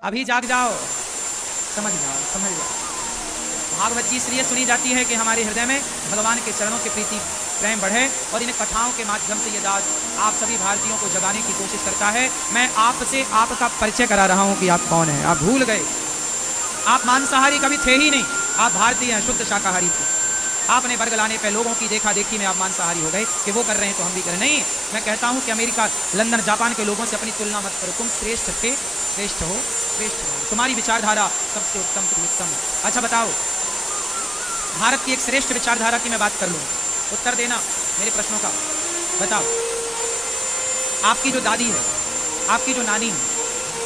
अभी जाग जाओ, समझ जाओ, समझ जाओ। भागवत जी इसलिए सुनी जाती है कि हमारे हृदय में भगवान के चरणों के प्रति प्रेम बढ़े, और इन कथाओं के माध्यम से ये दास आप सभी भारतीयों को जगाने की कोशिश करता है। मैं आपसे आपका परिचय करा रहा हूं कि आप कौन हैं। आप भूल गए, आप मांसाहारी कभी थे ही नहीं, आप भारतीय हैं, शुद्ध शाकाहारी थे। आपने वर्ग लाने पे लोगों की देखा देखी में आप मांसाहारी हो गए कि वो कर रहे हैं तो हम भी करें। नहीं, मैं कहता हूं कि अमेरिका, लंदन, जापान के लोगों से अपनी तुलना मत करो। तुम श्रेष्ठ थे, श्रेष्ठ हो, श्रेष्ठ हो। तुम्हारी विचारधारा सबसे उत्तम से उत्तम है। अच्छा बताओ, भारत की एक श्रेष्ठ विचारधारा की मैं बात कर लूं, उत्तर देना मेरे प्रश्नों का। बताओ, आपकी जो दादी है, आपकी जो नानी है,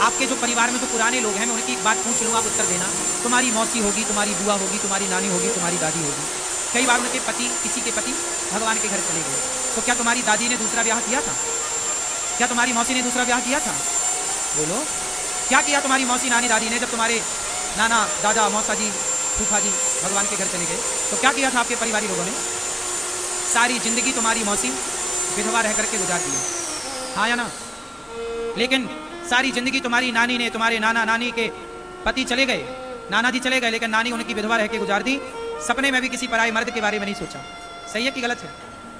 आपके जो परिवार में जो पुराने लोग हैं, मैं उनकी एक बात पूछ लूँ, आप उत्तर देना। तुम्हारी मौसी होगी, तुम्हारी बुआ होगी, तुम्हारी नानी होगी, तुम्हारी दादी होगी। कई बार उनके पति, किसी के पति भगवान के घर चले गए, तो क्या तुम्हारी दादी ने दूसरा ब्याह किया था? क्या तुम्हारी मौसी ने दूसरा ब्याह किया था? बोलो, क्या किया तुम्हारी मौसी, नानी, दादी ने जब तुम्हारे नाना, दादा, मौसा जी, फूफा जी भगवान के घर चले गए? तो क्या किया था आपके परिवारी लोगों ने? सारी जिंदगी तुम्हारी मौसी विधवा रह करके गुजार दी, हाँ या ना? लेकिन सारी जिंदगी तुम्हारी नानी ने, तुम्हारे नाना नानी के पति चले गए, नाना जी चले गए, लेकिन नानी उनकी विधवा रह के गुजार दी। सपने में भी किसी पराये मर्द के बारे में नहीं सोचा। सही है कि गलत है?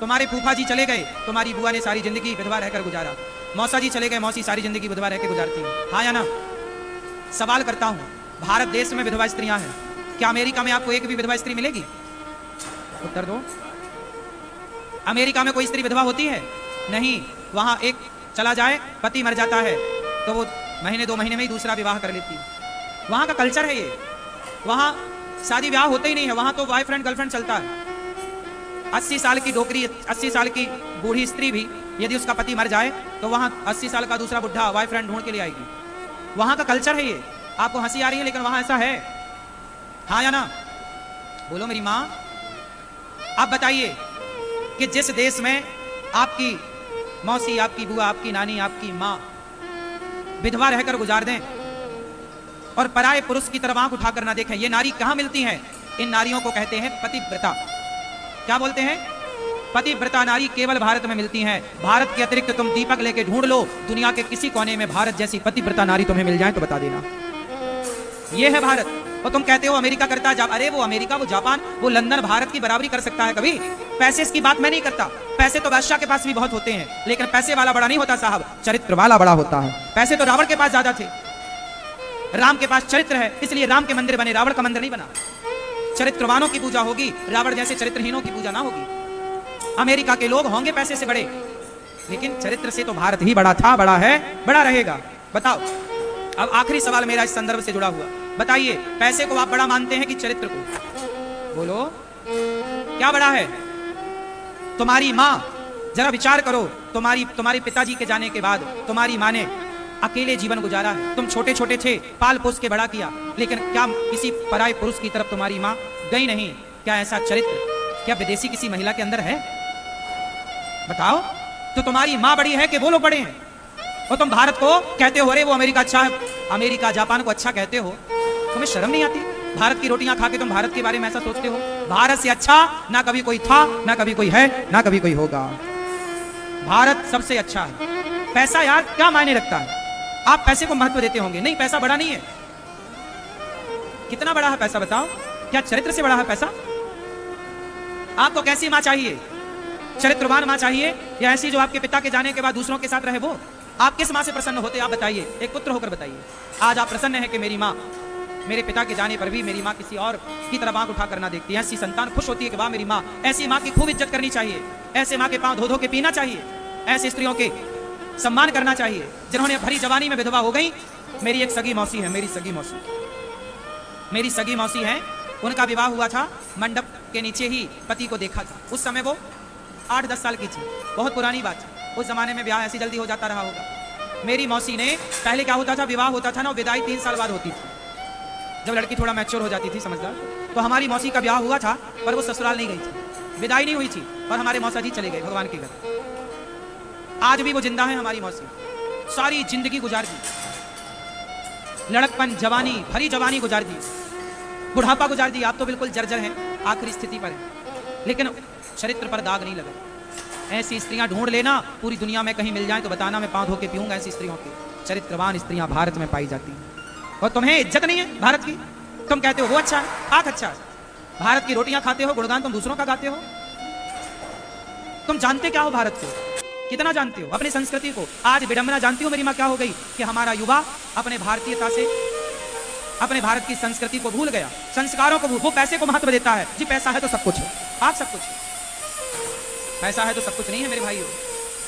तुम्हारे फूफा जी चले गए, तुम्हारी बुआ ने सारी जिंदगी विधवा रहकर गुजारा। मौसा जी चले गए, मौसी सारी जिंदगी विधवा रह के गुजारती है, हाँ या ना? सवाल करता हूं, भारत देश में विधवा स्त्रियां हैं, क्या अमेरिका में आपको एक भी विधवा स्त्री मिलेगी? उत्तर दो। अमेरिका में कोई स्त्री विधवा होती है? नहीं। वहां एक चला जाए, पति मर जाता है, तो वो महीने 2 महीने में ही दूसरा विवाह कर लेती है। वहां का कल्चर है ये। वहां शादी ब्याह होते ही नहीं है, वहां तो बॉयफ्रेंड गर्लफ्रेंड चलता है। 80 साल की डोकरी, 80 साल की बूढ़ी स्त्री भी यदि उसका पति मर जाए तो वहां 80 साल का दूसरा बुढ़ा बॉयफ्रेंड ढूंढ के लिए आएगी। वहां का कल्चर है ये। आपको हंसी आ रही है, लेकिन वहां ऐसा है, हाँ या ना? बोलो मेरी माँ। आप बताइए कि जिस देश में आपकी मौसी, आपकी बुआ, आपकी नानी, आपकी माँ विधवा रहकर गुजार दें और पराये पुरुष की तरफ आंख उठाकर ना देखें, ये नारी कहां मिलती हैं? इन नारियों को कहते हैं पतिव्रता। क्या बोलते हैं? पतिव्रता नारी केवल भारत में मिलती हैं। भारत के अतिरिक्त तुम दीपक लेके ढूंढ लो, दुनिया के किसी कोने में भारत जैसी पतिव्रता नारी तुम्हें मिल जाए तो बता देना। ये है भारत। और तुम कहते हो अमेरिका करता है, अरे वो अमेरिका, वो जापान, वो लंदन भारत की बराबरी कर सकता है कभी? पैसे की बात मैं नहीं करता, पैसे तो बादशाह के पास भी बहुत होते हैं, लेकिन पैसे वाला बड़ा नहीं होता साहब, चरित्र वाला बड़ा होता है। पैसे तो रावण के पास ज्यादा थे, राम के पास चरित्र है, इसलिए राम के मंदिर बने, रावण का मंदिर नहीं बना। चरित्रवानों की पूजा होगी, रावण जैसे चरित्रहीनों की पूजा ना होगी। अमेरिका के लोग होंगे पैसे से बड़े, लेकिन चरित्र से तो भारत ही बड़ा था, बड़ा है, बड़ा रहेगा। बताओ, अब आखिरी सवाल मेरा इस संदर्भ से जुड़ा हुआ, बताइए, पैसे को आप बड़ा मानते हैं कि चरित्र को? बोलो, क्या बड़ा है? तुम्हारी माँ, जरा विचार करो, तुम्हारे पिताजी के जाने के बाद तुम्हारी माँ ने अकेले जीवन गुजारा है। तुम छोटे छोटे थे, पाल पोस के बड़ा किया, लेकिन क्या किसी पराये पुरुष की तरफ तुम्हारी माँ गई नहीं? क्या ऐसा चरित्र क्या विदेशी किसी महिला के अंदर है? बताओ। तो तुम्हारी माँ बड़ी है कि वो लोग बड़े हैं? और तुम भारत को कहते हो अरे वो अमेरिका अच्छा है, अमेरिका जापान को अच्छा कहते हो, तुम्हें शर्म नहीं आती? भारत की रोटियां खा के तुम भारत के बारे में ऐसा सोचते हो? भारत से अच्छा ना कभी कोई था, ना कभी कोई है, ना कभी कोई होगा। भारत सबसे अच्छा है। पैसा यार क्या मायने रखता है? आप पैसे को महत्व देते होंगे, नहीं पैसा बड़ा नहीं है। कितना बड़ा है पैसा बताओ? क्या चरित्र से बड़ा है पैसा? आपको कैसी मां चाहिए? चरित्रवान मां चाहिए या ऐसी जो आपके पिता के जाने के बाद दूसरों के साथ रहे? वो आप किस मां से प्रसन्न होते? आप बताइए, एक पुत्र होकर बताइए। आज आप प्रसन्न हैं कि मेरी माँ मेरे पिता के जाने पर भी मेरी माँ किसी और की तरफ आंख उठा कर ना देखती है। ऐसी संतान खुश होती है कि वाह मेरी माँ। ऐसी माँ की खूब इज्जत करनी चाहिए, ऐसे माँ के पांव धो धो के पीना चाहिए, ऐसी स्त्रियों के सम्मान करना चाहिए जिन्होंने भरी जवानी में विधवा हो गई। मेरी एक सगी मौसी है, मेरी सगी मौसी है, उनका विवाह हुआ था, मंडप के नीचे ही पति को देखा था। उस समय वो 8-10 साल की थी, बहुत पुरानी बात है। उस जमाने में ब्याह ऐसी जल्दी हो जाता रहा होगा। मेरी मौसी ने, पहले क्या होता था, विवाह होता था ना, विदाई 3 साल बाद होती थी, जब लड़की थोड़ा मैच्योर हो जाती थी, समझदार। तो हमारी मौसी का ब्याह हुआ था, पर वो ससुराल नहीं गई थी, विदाई नहीं हुई थी, और हमारे मौसा जी चले गए भगवान के घर। आज भी वो जिंदा है हमारी मौसी, सारी जिंदगी गुजार दी, लड़कपन, जवानी, भरी जवानी गुजार दी, बुढ़ापा गुजार दी। आप तो बिल्कुल जर्जर हैं, आखिरी स्थिति पर हैं, लेकिन चरित्र पर दाग नहीं लगा। ऐसी स्त्रियां ढूंढ लेना, पूरी दुनिया में कहीं मिल जाए तो बताना, मैं पांव धो के पीऊंगा ऐसी स्त्रियों के। चरित्रवान स्त्रियां भारत में पाई जाती हैं। और तुम्हें इज्जत नहीं है भारत की। तुम कहते हो वो अच्छा है, पाक अच्छा है। भारत की रोटियां खाते हो, गुणगान तुम दूसरों का गाते हो। तुम जानते क्या हो भारत को, कितना जानते हो अपनी संस्कृति को। आज विडंबना जानती हो मेरी मां क्या हो गई कि हमारा युवा अपने भारतीयता से, अपने भारत की संस्कृति को भूल गया, संस्कारों को वो पैसे को महत्व देता है। जी पैसा है तो सब कुछ है, आप सब कुछ है। पैसा है तो सब कुछ नहीं है मेरे भाइयों।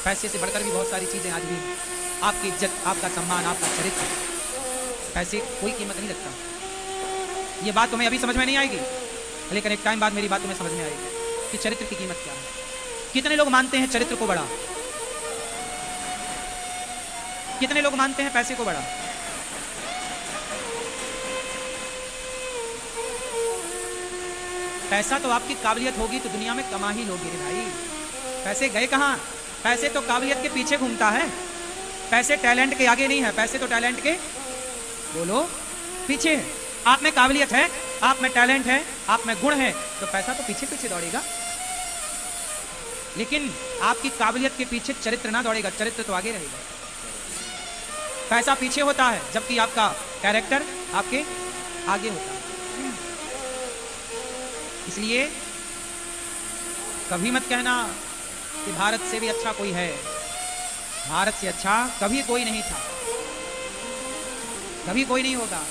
पैसे से बढ़कर भी बहुत सारी चीजें आज भी, आपकी इज्जत, आपका सम्मान, आपका चरित्र, पैसे कोई कीमत नहीं रखता। ये बात तुम्हें अभी समझ में नहीं आएगी, लेकिन एक टाइम बाद मेरी बात तुम्हें समझ में आएगी कि चरित्र की कीमत क्या है। कितने लोग मानते हैं चरित्र को बड़ा, कितने लोग मानते हैं पैसे को बड़ा। पैसा तो आपकी काबिलियत होगी तो दुनिया में कमा ही लोगे रे भाई। पैसे गए कहां? पैसे तो काबिलियत के पीछे घूमता है, पैसे टैलेंट के आगे नहीं है। पैसे तो टैलेंट के, बोलो, पीछे है। आप में काबिलियत है, आप में टैलेंट है, आप में गुण है, तो पैसा तो पीछे पीछे दौड़ेगा। लेकिन आपकी काबिलियत के पीछे चरित्र ना दौड़ेगा, चरित्र तो आगे रहेगा। पैसा पीछे होता है जबकि आपका कैरेक्टर आपके आगे होता है। इसलिए कभी मत कहना कि भारत से भी अच्छा कोई है। भारत से अच्छा कभी कोई नहीं था, कभी कोई नहीं होगा।